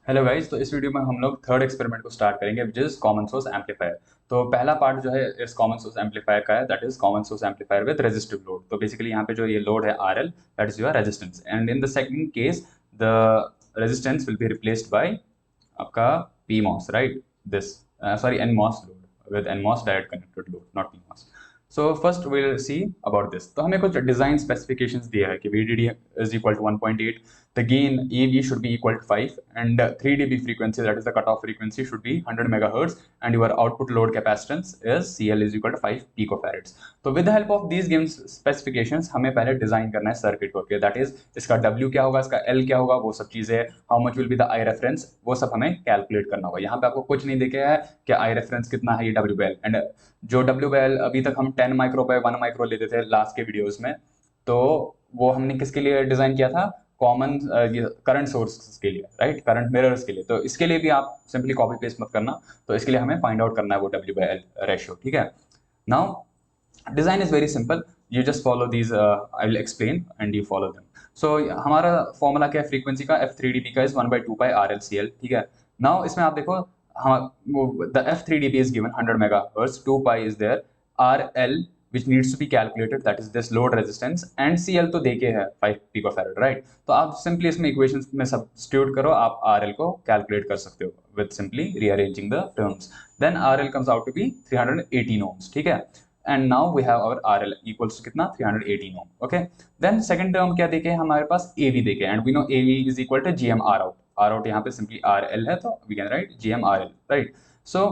Hello guys, तो इस video में हम लोग थर्ड एक्सपेरिमेंट को स्टार्ट करेंगे which is common source amplifier. तो पहला पार्ट जो है इस कॉमन सोर्स एम्पलीफायर का है, that is common source amplifier with resistive load. तो बेसिकली यहाँ पे जो ये लोड है RL, that is your resistance, and in the second case the resistance will be replaced by आपका PMOS, right? This sorry NMOS load with NMOS direct connected load, not PMOS। So first we will see about this. तो हमें कुछ design specifications दिया है कि VDD is equal to 1.8, the gain AV should be equal to 5, and 3 dB frequency, that is the cutoff frequency, should be 100 megahertz, and your output load capacitance is CL is equal to 5 picofarads. तो with the help of these given specifications हमें पहले design करना है circuit को, that is इसका W क्या होगा, इसका L क्या होगा, वो सब चीजें, how much will be the I reference, वो सब हमें कैलकुलेट करना होगा। यहाँ पे आपको कुछ नहीं दिखे है कि I रेफरेंस कितना है, ये WL, एंड जो WL अभी तक हम 10 माइक्रो बाय 1 माइक्रो लेते थे लास्ट के वीडियोस में, तो वो हमने किसके लिए डिजाइन किया था, कॉमन करंट सोर्स के लिए, राइट, करंट मिरर्स के लिए। तो इसके लिए भी आप सिंपली कॉपी पेस्ट मत करना, तो इसके लिए हमें फाइंड आउट करना है वो W/L रेशियो, ठीक है। Now design is very simple, you just follow these, I will explain and you follow them. So हमारा फॉर्मूला क्या है फ्रीक्वेंसी का, F3dB का इज 1/2 पाई RLCL, ठीक है। नाउ इसमें आप देखो, the F3dB is given 100 megahertz, 2 pi is there, RL which needs to be calculated, that is this load resistance, and CL तो देके है 5 picofarad, right? तो आप सिंपली इसमें इक्वेशंस में सब्स्टिट्यूट करो, आप RL को कैलकुलेट कर सकते हो with simply rearranging the terms. Then RL comes out to be 318 ohms, ठीक है। And now we have our RL equals to कितना, 318 ohm, okay? Then second term क्या देखे हमारे पास, AV देखे, and we know AV is equal to GM R out. R out यहाँ पे simply RL है, तो we can write GM RL, right? So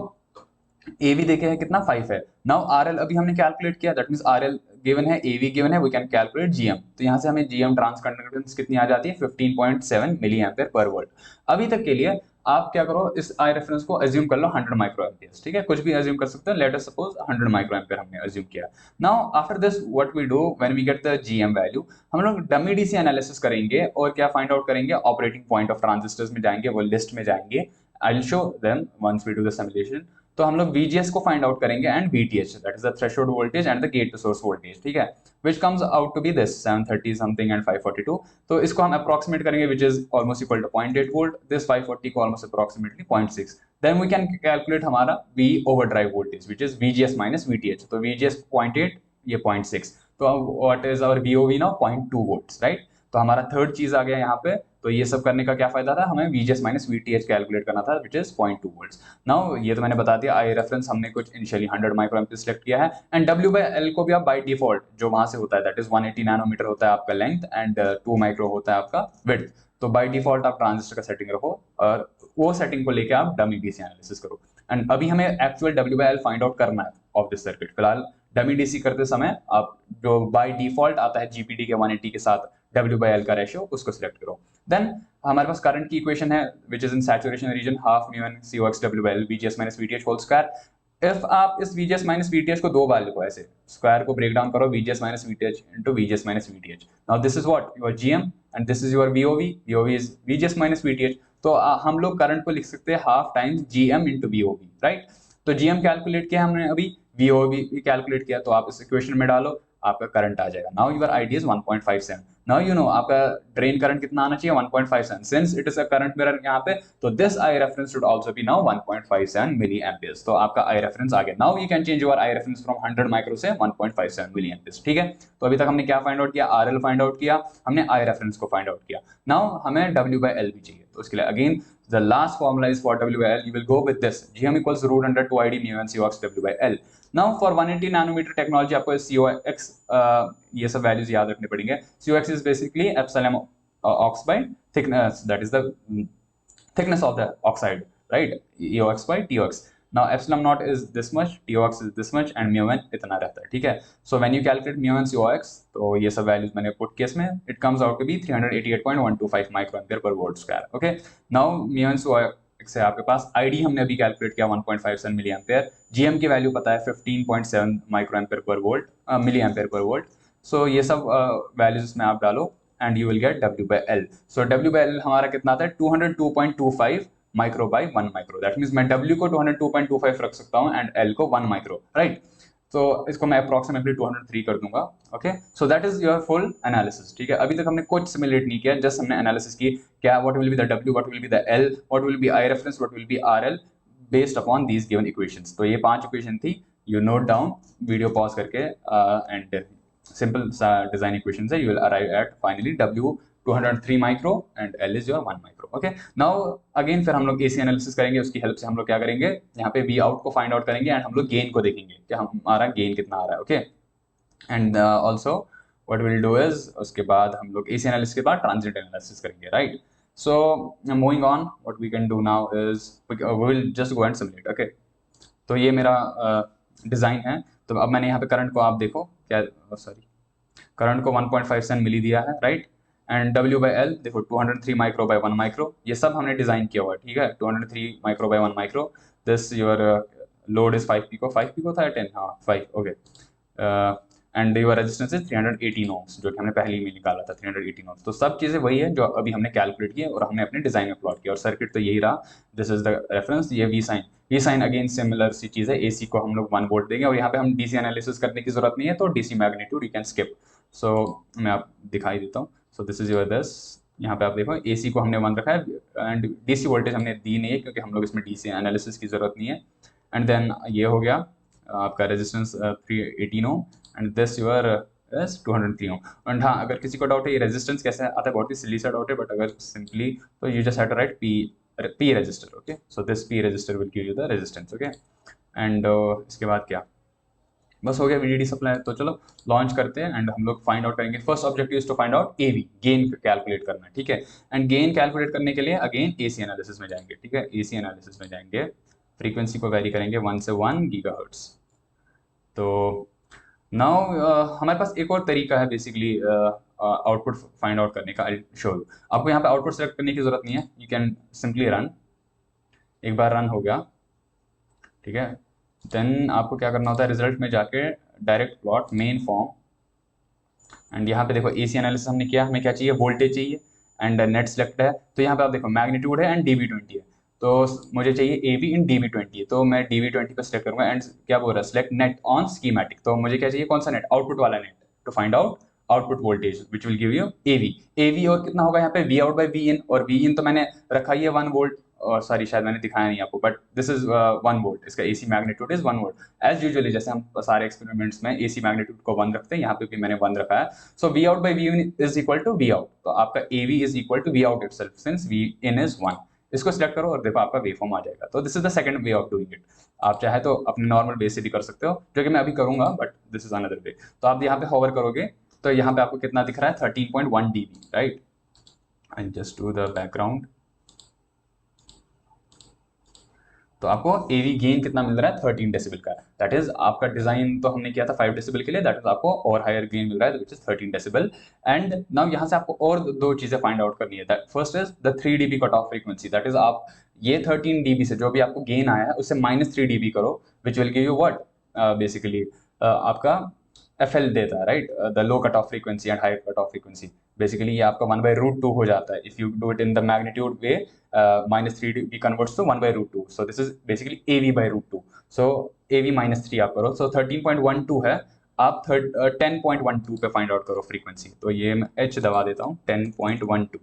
AV देखे है कितना, 5 है। नाउ RL अभी हमने कैलकुलेट किया, दैट मींस RL गिवन है, AV गिवन है, वी कैन कैलकुलेट GM। तो यहाँ से हमें GM ट्रांसकंडक्टेंस कितनी आ जाती है, 15.7 मिली एम्पियर पर वोल्ट। अभी तक के लिए आप क्या करो, इस आई रेफरेंस को अज्यूम कर लो 100 माइक्रो एम्पियर्स, ठीक है, कुछ भी अज्यूम कर सकते हो, let us suppose 100 micro ampere हमने अज्यूम किया। Now after this what we do when we get the GM value, हम लोग डमी डीसी एनालिसिस करेंगे और क्या फाइंड आउट करेंगे, ऑपरेटिंग पॉइंट ऑफ ट्रांजिस्टर्स में जाएंगे, वो लिस्ट में जाएंगे, I will show them once we do the simulation. तो हम लोग VGS को फाइंड आउट करेंगे and VTH, that is the threshold voltage and the gate to source voltage, ठीक है, which comes out to be this 730 something and 542। तो इसको हम अप्रोक्सीमेट करेंगे which is almost equal to 0.8 volt, this 540 को almost approximately 0.6। then we can calculate हमारा V overdrive voltage which is VGS minus VTH। तो VGS 0.8, ये 0.6, तो what is our VOV now, 0.2 volts, right? तो हमारा थर्ड चीज आ गया यहाँ पे। तो ये सब करने का क्या फायदा था, हमें VGS minus VTH कैलकुलेट करना था which is 0.2 volts। नाउ ये तो मैंने बता दिया, आई रेफरेंस हमने कुछ इनिशियली 100 माइक्रो एम्पीयर सिलेक्ट किया है, एंड W/L को भी आप बाय डिफॉल्ट जो वहां से होता है, दैट इज 180 नैनोमीटर होता है आपका लेंथ, एंड 2 माइक्रो होता है आपका विड्थ। तो बाय डिफॉल्ट आप ट्रांजिस्टर का सेटिंग रखो और वो सेटिंग को लेके आप डमी डीसी एनालिसिस करो। एंड अभी हमें एक्चुअल W/L फाइंड आउट करना है ऑफ दिस सर्किट। फिलहाल डमी डीसी करते समय आप जो बाय डिफॉल्ट आता है GPD के 180 के साथ W/L का रेशियो, उसको सिलेक्ट करो। देन हमारे पास करंट की इक्वेशन है which is in saturation region, half mu N COX WL VGS minus VTH whole square. If आप इस VGS minus VTH को दो बार लिखो, ऐसे स्क्वायर को ब्रेक डाउन करो, VGS minus VTH into VGS minus VTH। Now this is what your GM and this is your VOV, VOV is VGS minus VTH। तो हम लोग करंट को लिख सकते हैं half times GM into VOV, right? तो GM calculate किया हमने अभी, VOV कैलकुलेट किया, तो आप इस इक्वेशन में डालो, आपका करंट आ जाएगा। Now your ID is 1.57। Now you know आपका ड्रेन करंट कितना आना चाहिए, 1.57, since it is a current mirror यहाँ पे, तो this I reference should also be now 1.57 milli amperes. तो आपका आई रेफरेंस आ गया। Now you can change your I reference from 100 micro से 1.57 मिली एम्पियर्स, ठीक है। तो अभी तक हमने क्या फाइंड आउट किया, RL फाइंड आउट किया, हमने आई रेफरेंस को फाइंड आउट किया। नाउ हमें W/L भी चाहिए, तो उसके लिए again the last formula is for W/L, you will go with this, GM equals root under 2ID mu and COX W/L। now for 180 nanometer technology आपको COX ये सब वैल्यूज याद रखने पड़ेंगे। COX is basically epsilon ox by thickness, that is the thickness of the oxide, right? EOX by TOX। now epsilon naught is this much, TOX is this much, and mu n इतना रहता है, ठीक है। so when you calculate mu n COX, तो ये सब values मैंने put किया इसमें, it comes out to be 388.125 microampere पर volt square, okay. now mu n COX से आपके पास ID हमने अभी कैलकुलेट किया 1.57 मिली एम्पियर, GM की वैल्यू पता है 15.7 माइक्रोएम्पियर पर वोल्ट, मिली एम्पियर पर वोल्ट। सो ये सब वैल्यूज इसमें आप डालो and you will get W/L। So W/L हमारा कितना आता है, 202.25 micro by 1 micro. That means मैं W को 202.25 रख सकता हूं एंड L को 1 माइक्रो, राइट? तो इसको मैं अप्रॉक्सीमेटली 203 कर दूंगा। Okay, so that is your full analysis. ठीक है, अभी तक हमने कुछ सिमुलेट नहीं किया, जस्ट हमने एनालिसिस की क्या what will be the W, what will be the L, what will be I reference, what will be RL based upon these given equations. तो ये 5 इक्वेशन थी, you note down, video pause करके and simple सा design equation है, you will arrive at finally W 203 micro and L is your 1 micro. Okay, now again फिर हम लोग AC analysis करेंगे, उसकी हेल्प से हम लोग क्या करेंगे, यहाँ पे V आउट को फाइंड आउट करेंगे एंड हम लोग गेन को देखेंगे कि हमारा गेन कितना आ रहा है। Okay, and also what will do is, उसके बाद हम लोग AC एनालिसिस के बाद ट्रांजिट एनालिसिस करेंगे, right. So moving on, what we can do now is we will just go and simulate. Okay, तो ये मेरा डिज़ाइन है। तो अब मैंने यहाँ पे करंट को आप देखो क्या, सॉरी, करंट को 1.57 मिली दिया है, right. And W by L देखो 203 माइक्रो बाई 1 माइक्रो, ये सब हमने डिजाइन किया हुआ है। ठीक है, 203 micro by 1 micro, this your load is 5 pico, 5 pico था 10, हाँ 5, okay. And your resistance is 318 ohms, जो कि हमने पहले में निकाला था 318 ओम्स। तो सब चीज़ें वही है जो अभी हमने कैलकुलेट किया और हमने अपने डिजाइन में प्लॉट किया, और सर्किट तो यही रहा। दिस इज द रेफरेंस, ये वी साइन अगेन सिमिलर सी चीज़ है। AC को हम लोग 1 वोल्ट देंगे, और यहाँ पे हम DC एनालिसिस करने की जरूरत नहीं है, तो DC magnitude you can skip. So मैं आप दिखाई देता हूँ। So this is your this, यहाँ पे आप देखो AC को हमने 1 रखा है एंड DC वोल्टेज हमने दी नहीं है क्योंकि हम लोग इसमें DC एनालिसिस की जरूरत नहीं है। एंड देन ये हो गया आपका resistance 318 ohm and this your is 203 ohm. And हाँ, अगर किसी को डाउट है ये रेजिस्टेंस कैसे आता है, बहुत ही सिली सा डाउट है, बट अगर सिंपली तो you just have to write P resistor. Okay, so this P resistor will give you the resistance. Okay, and इसके बाद क्या, बस हो गया VDD सप्लाई। तो चलो लॉन्च करते हैं एंड हम लोग फाइंड आउट करेंगे। First objective is to find out AV, gain calculate करना है। ठीक है, एंड गेन कैलकुलेट करने के लिए अगेन AC एनालिसिस में जाएंगे। ठीक है, AC एनालिसिस में जाएंगे, फ्रीक्वेंसी को वेरी करेंगे 1 से 1 गीगाहर्ट्ज। तो नाउ हमारे पास एक और तरीका है बेसिकली आउटपुट फाइंड आउट करने का। आई शो यू, आपको यहाँ पे आउटपुट सेलेक्ट करने की जरूरत नहीं है, यू कैन सिंपली रन। एक बार रन हो गया, ठीक है, देन आपको क्या करना होता है, रिजल्ट में जाके direct plot main form. And यहाँ पे देखो AC एनालिसिस हमने किया, हमें क्या चाहिए, वोल्टेज चाहिए एंड नेट सेलेक्ट है। तो यहाँ पे आप देखो मैग्नीट्यूड है एंड dB20 है, तो मुझे चाहिए AV इन dB20, तो मैं dB20 पे सेलेक्ट करूंगा। एंड क्या बोल रहा है, सेलेक्ट नेट ऑन स्कीमेटिक, तो मुझे क्या चाहिए, कौन सा नेट, आउटपुट वाला net, to find out output voltage which will give you AV और कितना होगा यहाँ पे V out by V in, और V इन तो मैंने रखा ही है 1 वोल्ट, और सॉरी शायद मैंने दिखाया नहीं आपको, बट दिस इज 1 वोल्ट, इसका AC magnitude is 1 volt. As usually जैसे हम सारे एक्सपेरिमेंट्स में AC मैग्नीट्यूड को 1 रखते हैं, यहाँ पे भी मैंने 1 रखा है। So V out by V in is equal to V out, तो आपका AV is equal to V out itself since V in is 1। इसको सिलेक्ट करो और देखो आपका वेवफॉर्म आ जाएगा। तो this is the second way of doing it. आप चाहे तो अपने नॉर्मल वे से भी कर सकते हो, जो कि मैं अभी करूंगा, but this is another way. तो आप यहाँ पे होवर करोगे तो यहाँ पे आपको कितना दिख रहा है, 13.1 dB, right. And just do the background, तो आपको AV गेन कितना मिल रहा है, 13 डेसिबल का। दैट इज आपका डिजाइन तो हमने किया था 5 डेसिबल के लिए, दैट इज आपको और हायर गेन मिल रहा है, which is 13 decibel. And now यहाँ से आपको और दो चीजें फाइंड आउट करनी है। That first is the 3 dB cut off frequency, that is आप ये 13 dB से जो भी आपको गेन आया है उससे -3 dB करो, which will give you what, basically आपका FL देता है, right, the low cut off frequency and high cut off frequency. Basically ये आपका 1/√2 हो जाता है if you do it in the magnitude way, -3 dB converts to 1/√2, so this is basically AV/√2। सो AV -3 आप करो, सो 13.12 है, आप 10.12 पे फाइंड आउट करो फ्रीक्वेंसी। तो ये मैं H दबा देता हूँ, 10.12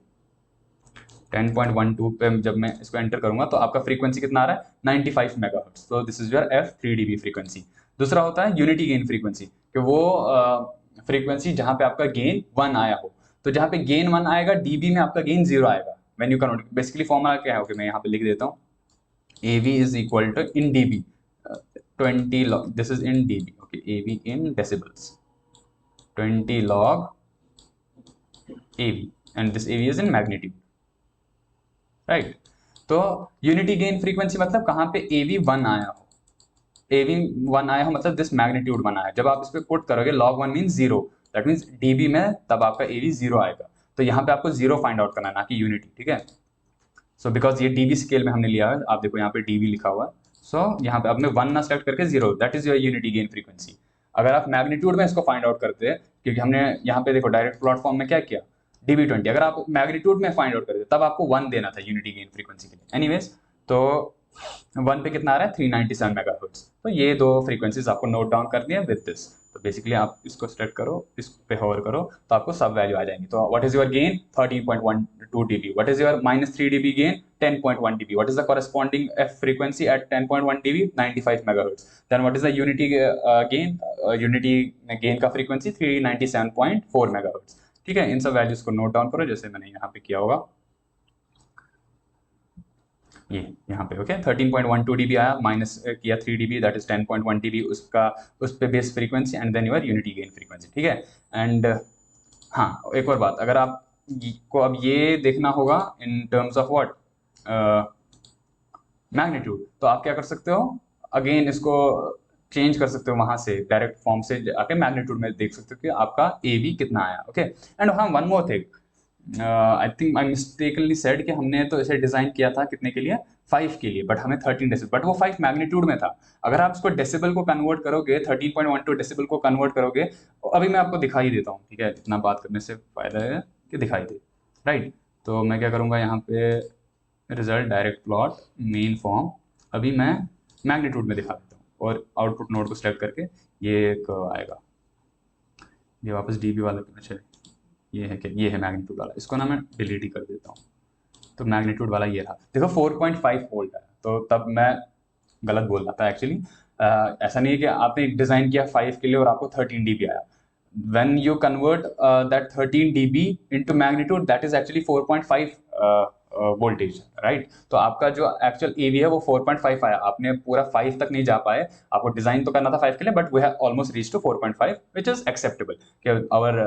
पे जब मैं इसको एंटर करूंगा तो आपका फ्रीक्वेंसी कितना आ रहा है, 95 मेगाहर्ट्ज। तो this is your F3 dB frequency. दूसरा होता है यूनिटी गेन फ्रीक्वेंसी, कि वो फ्रीक्वेंसी जहां पे आपका गेन 1 आया हो। तो जहां पे गेन 1 आएगा, DB में आपका गेन 0 आएगा when you convert. Basically formula क्या है, मैं यहाँ पे लिख देता हूँ, AV is equal to in DB 20 log, this is in DB, okay, AV in decibels 20 log AV and this AV is in magnitude, right. तो यूनिटी गेन फ्रीक्वेंसी मतलब कहाँ पे AV 1 आया हो, AV 1 आया हो मतलब दिस मैग्नीट्यूड 1 आया। जब आप इस पे पुट करोगे log 1 mean 0, that means DB में तब आपका AV 0 आएगा। तो यहाँ पे आपको 0 फाइंड आउट करना है, ना कि यूनिटी, ठीक है। सो बिकॉज ये DB स्केल में हमने लिया है, आप देखो यहाँ पे DB लिखा हुआ है। सो यहाँ पे आपने 1 ना सेलेक्ट करके 0, that is your unity gain frequency. अगर आप मैग्नीट्यूड में इसको फाइंड आउट करते हैं, क्योंकि हमने यहाँ पे देखो डायरेक्ट प्लॉट फॉर्म में क्या किया, dB20, अगर आप मैग्नीट्यूड में फाइंड आउट करते तब आपको 1 देना था यूनिटी गेन फ्रीक्वेंसी के लिए। एनीवेज, तो वन पे कितना आ रहा है 397 मेगाहर्ट्ज। तो ये दो फ्रीक्वेंसीज आपको नोट डाउन करनी है विद दिस। तो बेसिकली आप इसको सेलेक्ट करो, इस पे होवर करो तो आपको सब वैल्यू आ जाएंगी। तो what is your gain 13.12 dB, what is your -3 dB gain 10.1 dB, what is the corresponding F frequency at 10.1 dB 95 megahertz, then what is the unity gain, unity gain का फ्रीक्वेंसी 397.4 मेगाहर्ट्ज। ठीक है, इन सब values को note down करो जैसे मैंने यहाँ पे किया होगा, ये यहाँ पे ओके 13.12 dB आया, माइनस किया 3 dB दैट इज 10.1 dB उसका, उस पे base frequency and then your unity gain frequency. ठीक है, एंड हाँ एक और बात, अगर आप को अब ये देखना होगा इन टर्म्स ऑफ व्हाट मैग्नीट्यूड, तो आप क्या कर सकते हो, अगेन इसको चेंज कर सकते हो वहां से, डायरेक्ट फॉर्म से आके मैग्नीट्यूड में देख सकते हो कि आपका ए बी कितना आया। ओके, एंड हाँ one more thing, I think I mistakenly said कि हमने तो इसे डिजाइन किया था कितने के लिए, 5 के लिए, बट हमें 13 डेसिबल, बट वो 5 मैग्नीट्यूड में था। अगर आप इसको डेसिबल को कन्वर्ट करोगे, 13.12 डेसिबल को कन्वर्ट करोगे, अभी मैं आपको दिखाई देता हूँ। ठीक है, इतना बात करने से फायदा है कि दिखाई दे, राइट। तो मैं क्या करूँगा यहाँ पे result direct plot main form, अभी मैं मैग्नीट्यूड में दिखा देता हूँ और आउटपुट नोड को सेलेक्ट करके ये कर्व आएगा। ये वापस डीबी वाला क्यों चले, ये है क्या, ये है मैग्नीट्यूड वाला, इसको ना मैं डिलीट ही कर देता हूँ। तो मैग्नीट्यूड वाला ये रहा, देखो 4.5 वोल्ट है, तो तब मैं गलत बोल रहा था एक्चुअली। ऐसा नहीं है कि आपने डिजाइन किया 5 के लिए और आपको 13 dB आया। when you convert that 13 dB into magnitude that is actually 4.5 voltage, right. तो आपका जो एक्चुअल एवी है वो 4.5 आया, आपने पूरा 5 तक नहीं जा पाए, आपको डिजाइन तो करना था 5 के लिए, but we have almost reach to 4.5 which is acceptable, कि our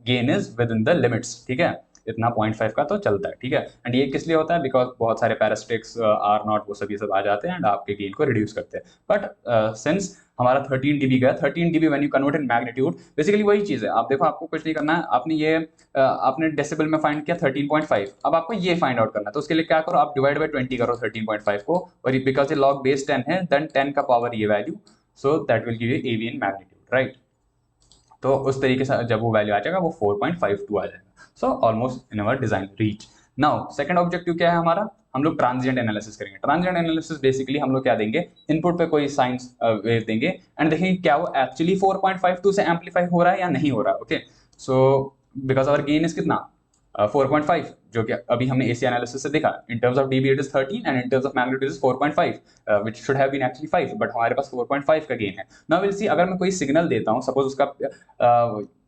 gain is within the limits. ठीक है, इतना 0.5 का तो चलता है। ठीक है, एंड ये किस लिए होता है, बिकॉज बहुत सारे पैरासिटिक्स आर नॉट वो सब आ जाते हैं एंड आपके गेन को रिड्यूस करते हैं। बट सिंस हमारा 13 dB का, 13 dB when you convert in magnitude, basically वही चीज है। आप देखो, आपको कुछ नहीं करना है, आपने ये आपने डेसिबल में फाइंड किया 13.5, अब आपको ये फाइंड आउट करना है। तो उसके लिए क्या करो, आप डिवाइड बाय 20 करो 13.5 को, और बिकॉज ये लॉग बेस 10 है, देन 10 का पावर ये value, so that will give you AV in magnitude, right. तो उस तरीके से जब वो वैल्यू आ जाएगा वो 4.52 आ जाएगा। So almost in our design reach. Now second objective क्या है हमारा, हम लोग ट्रांजिएंट एनालिसिस करेंगे। ट्रांजिएंट एनालिसिस बेसिकली हम लोग क्या देंगे, इनपुट पे कोई साइंस वेव देंगे एंड देखेंगे क्या वो एक्चुअली 4.52 से एम्पलीफाई हो रहा है या नहीं हो रहा है। Okay, so because our gain is कितना 4.5, जो कि अभी हमने एसी एनालिसिस से देखा, in terms of dB it is 13 and in terms of magnitude is 4.5, which should have been actually 5, but हमारे पास 4.5 का गेन है। नाउ विल सी, अगर मैं कोई सिग्नल देता हूं, सपोज उसका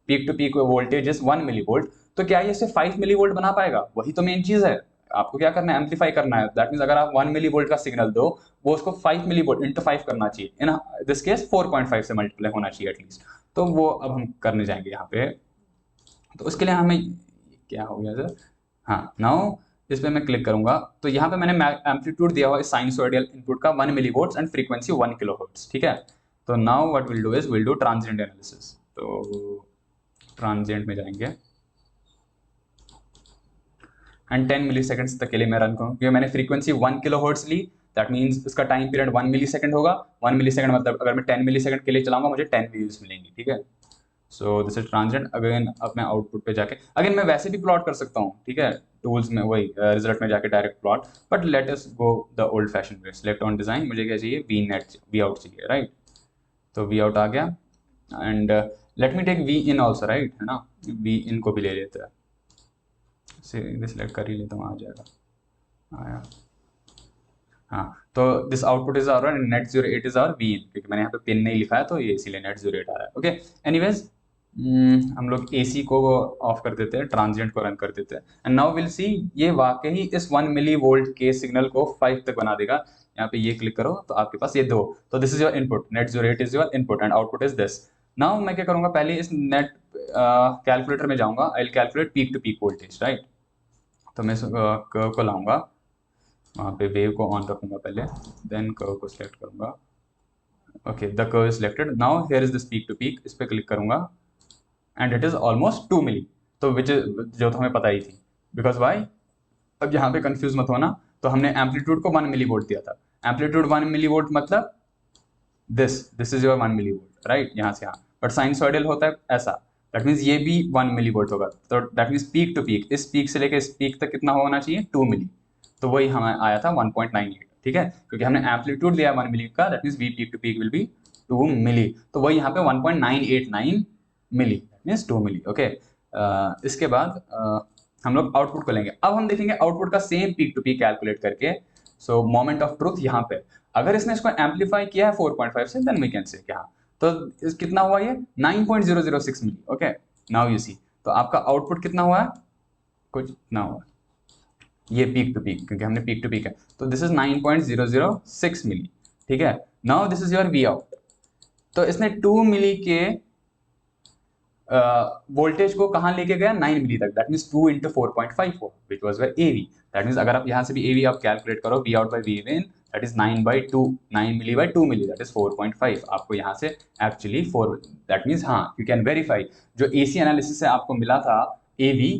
peak to peak voltage is 1 millivolt, तो क्या ये सिर्फ 5 मिलीवोल्ट बना पाएगा, वही तो मेन चीज है। आपको क्या करना है, एम्पलीफाई करना है। दैट मींस अगर आप 1 मिलीवोल्ट का सिग्नल दो, वो उसको 5 मिलीवोल्ट इंटू 5 करना चाहिए, इन दिस केस 4.5 से मल्टीप्लाई होना चाहिए एटलीस्ट। तो वो अब हम करने जाएंगे यहाँ पे। तो उसके लिए हमें क्या हो गया सर, हाँ नाउ इस पे मैं क्लिक करूंगा, तो यहाँ पे मैंने एम्पलीट्यूड दिया हुआ है साइनसॉइडल इनपुट का 1 मिलीवोल्ट्स एंड फ्रीक्वेंसी 1 किलोहर्ट्ज। ठीक है, तो now what will do is will do transient analysis. तो ट्रांजिएंट में जाएंगे एंड 10 मिली सेकेंड्स तक के लिए मैं रन करूँ, क्योंकि मैंने फ्रीक्वेंसी 1 किलोहर्ट्ज ली, दैट मीन्स इसका टाइम पीरियड 1 मिली सेकेंड होगा। 1 मिली सेकेंड मतलब अगर मैं 10 मिली सेकेंड के लिए चलाऊंगा मुझे 10 व्यूज मिलेंगी। ठीक है, सो दिस इज ट्रांजिएंट। अगेन अब मैं आउटपुट पे जाके अगेन मैं वैसे भी प्लॉट कर सकता हूँ। ठीक है, टूल्स में वही रिजल्ट में जाके direct plot, but let us go the old fashion way. Select on design, मुझे क्या चाहिए, वी नेट, वी आउट चाहिए, राइट। तो वी आउट आ गया and let me take V in also, right, है ना, वी इन को भी ले लेते हैं, सिलेक्ट कर ही लेता हूँ, आ जाएगा, आया। हाँ, तो this output is our net 08 is our V in, क्योंकि मैंने यहाँ पे पिन नहीं लिखा है तो ये इसीलिए नेट 08 आ रहा है। ओके, एनीवेज हम लोग एसी को ऑफ कर देते हैं, ट्रांजिएंट को रन कर देते हैं एंड नाउ विल सी, ये वाकई इस 1 मिली वोल्ट के सिग्नल को 5 तक बना देगा। यहाँ पे ये क्लिक करो तो आपके पास ये दो, तो this is your input, net 08 is your input and output is this. Now मैं क्या करूंगा, पहले इस नेट कैलकुलेटर में जाऊंगा, I will calculate peak to peak voltage, right. तो मैं कर्व को लाऊंगा, वहाँ पे वेव को ऑन रखूंगा पहले, देन कर्व को सिलेक्ट करूंगा। Okay, the curve is selected. Now here is this peak to peak, इस पे क्लिक करूंगा and it is almost 2 milli, तो विच जो तो हमें पता ही थी, बिकॉज वाई, अब यहाँ पे कंफ्यूज मत होना, तो हमने एम्पलीट्यूड को 1 मिली वोल्ट दिया था, एम्पलीट्यूड 1 मिली वोल्ट मतलब this is your 1 milli volt, right, यहाँ से यहाँ, बट साइनसॉइडल होता है ऐसा, दैट मीन्स ये भी 1 मिली वोल्ट होगा। तो that means peak to peak, इस पीक से लेकर इस पीक तक कितना होना चाहिए, 2 मिली, तो वही हमें आया था 1.98। ठीक है, क्योंकि हमने एम्पलीट्यूड दिया 1 मिली का, that means we peak to peak will be 2 milli, तो वही यहाँ पे 1.989 milli, that means 2 milli. Okay, इसके बाद हम लोग आउटपुट को लेंगे। अब हम देखेंगे आउटपुट का same peak to peak calculate करके। सो मोमेंट ऑफ ट्रुथ यहाँ पे अगर इसने इसको एम्पलीफाई किया है 4.5 से, देन वी कैन से क्या, तो कितना हुआ ये 9.006 मिली। ओके, नाउ यू सी, तो आपका आउटपुट कितना हुआ है, कुछ इतना हुआ, ये पीक टू पीक, क्योंकि हमने पीक टू पीक है, तो दिस इज 9.006 मिली। ठीक है, now this is your V out. तो इसने 2 मिली के वोल्टेज को कहाँ लेके गया, 9 मिली तक, that means 2 into 4.54 which was your AV। That means अगर आप यहाँ से भी AV आप कैलकुलेट करो, V out by V in, that is 9/2, 9 milli by 2 milli, that is 4.5। आपको यहाँ से एक्चुअली 4, दैट मीन्स हाँ, यू कैन वेरीफाई जो AC एनालिसिस से आपको मिला था AV,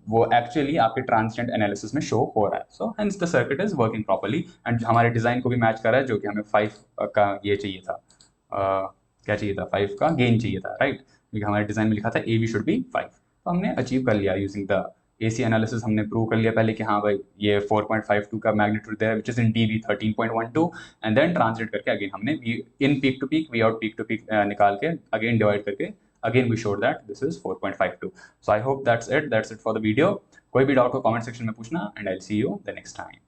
वो एक्चुअली आपके ट्रांजिएंट एनालिसिस में शो हो रहा है। So hence the circuit is working properly, and हमारे डिजाइन को भी मैच कर रहा है, जो कि हमें 5 का ये चाहिए था, क्या चाहिए था, 5 का गेन चाहिए था, राइट, क्योंकि हमारे डिजाइन में लिखा था AV शुड बी 5। तो हमने अचीव कर लिया यूजिंग द AC एनालिसिस। हमने प्रूव कर लिया पहले कि हाँ भाई ये 4.52 का मैग्नीट्यूड है, which is in DV 13.12, and then translate करके अगेन हमने in peak to peak, we out peak to peak निकाल के अगेन डिवाइड करके again we showed that this is 4.52। So I hope that's it for the video. कोई भी doubt हो comment section में पूछना, and I will see you the next time.